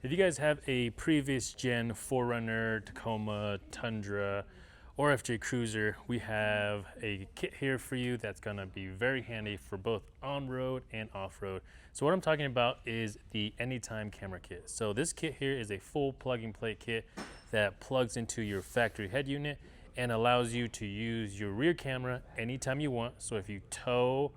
If you guys have a previous gen 4Runner, Tacoma, Tundra, or FJ Cruiser, we have a kit here for you that's gonna be very handy for both on-road and off-road. So what I'm talking about is the Anytime camera kit. So this kit here is a full plug and play kit that plugs into your factory head unit and allows you to use your rear camera anytime you want. So if you tow,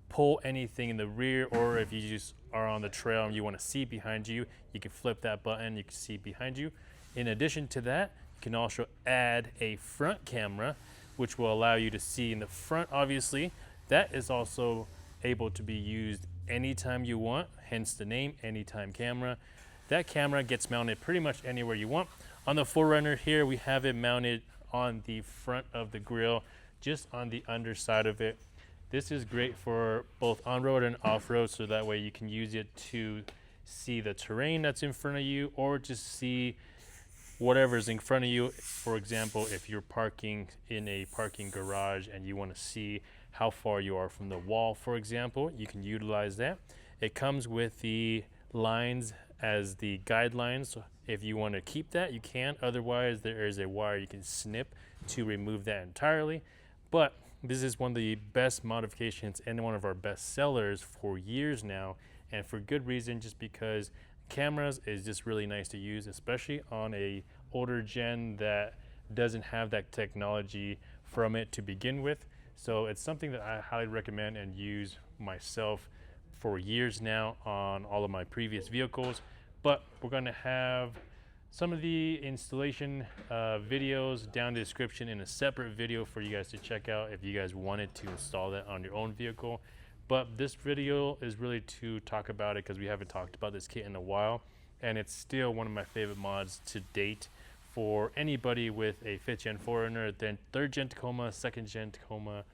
pull anything in the rear, or if you just are on the trail and you want to see behind you, you can flip that button, you can see behind you. In addition to that, you can also add a front camera, which will allow you to see in the front, obviously. That is also able to be used anytime you want, hence the name, Anytime Camera. That camera gets mounted pretty much anywhere you want. On the 4Runner here, we have it mounted on the front of the grill, just on the underside of it. This is great for both on-road and off-road, so that way you can use it to see the terrain that's in front of you, or just see whatever's in front of you. For example, if you're parking in a parking garage and you want to see how far you are from the wall, for example, you can utilize that. It comes with the lines as the guidelines. So if you want to keep that, you can. Otherwise, there is a wire you can snip to remove that entirely. But this is one of the best modifications and one of our best sellers for years now, and for good reason, just because cameras is just really nice to use, especially on a older gen that doesn't have that technology from it to begin with. So it's something that I highly recommend and use myself for years now on all of my previous vehicles. But we're going to have some of the installation videos down in the description in a separate video for you guys to check out if you guys wanted to install that on your own vehicle. But this video is really to talk about it because we haven't talked about this kit in a while, and it's still one of my favorite mods to date for anybody with a 5th gen 4Runner, then 3rd gen Tacoma, 2nd gen Tacoma,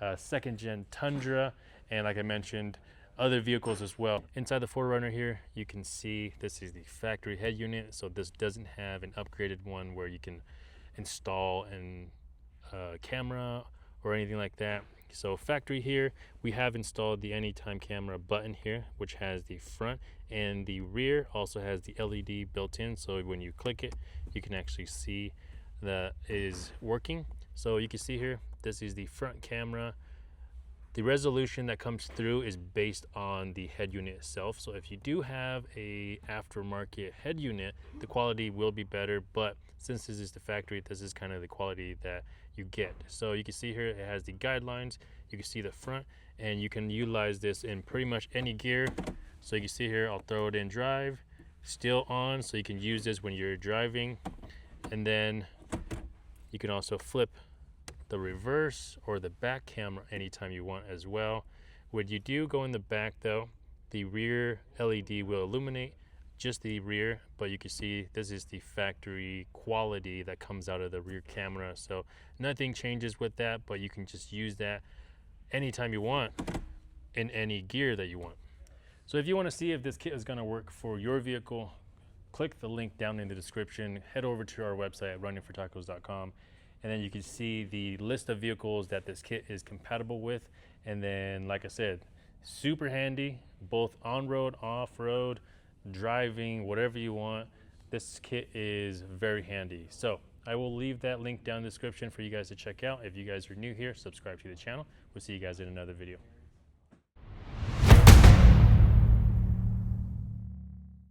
2nd gen Tundra, and like I mentioned, other vehicles as well. Inside the 4Runner here, you can see this is the factory head unit, so this doesn't have an upgraded one where you can install a camera or anything like that. So factory here, we have installed the Anytime Camera button here, which has the front, and the rear also has the LED built in, so when you click it, you can actually see that it is working. So you can see here, this is the front camera. The resolution that comes through is based on the head unit itself. So if you do have a aftermarket head unit, the quality will be better, but since this is the factory, this is kind of the quality that you get. So you can see here, it has the guidelines, you can see the front, and you can utilize this in pretty much any gear. So you can see here, I'll throw it in drive, still on, so you can use this when you're driving. And then you can also flip the reverse or the back camera anytime you want as well. When you do go in the back though, the rear LED will illuminate just the rear, but you can see this is the factory quality that comes out of the rear camera. So nothing changes with that, but you can just use that anytime you want in any gear that you want. So if you want to see if this kit is going to work for your vehicle, click the link down in the description, head over to our website at runningfortacos.com, and then you can see the list of vehicles that this kit is compatible with. And then, like I said, super handy, both on-road, off-road, driving, whatever you want. This kit is very handy. So I will leave that link down in the description for you guys to check out. If you guys are new here, subscribe to the channel. We'll see you guys in another video.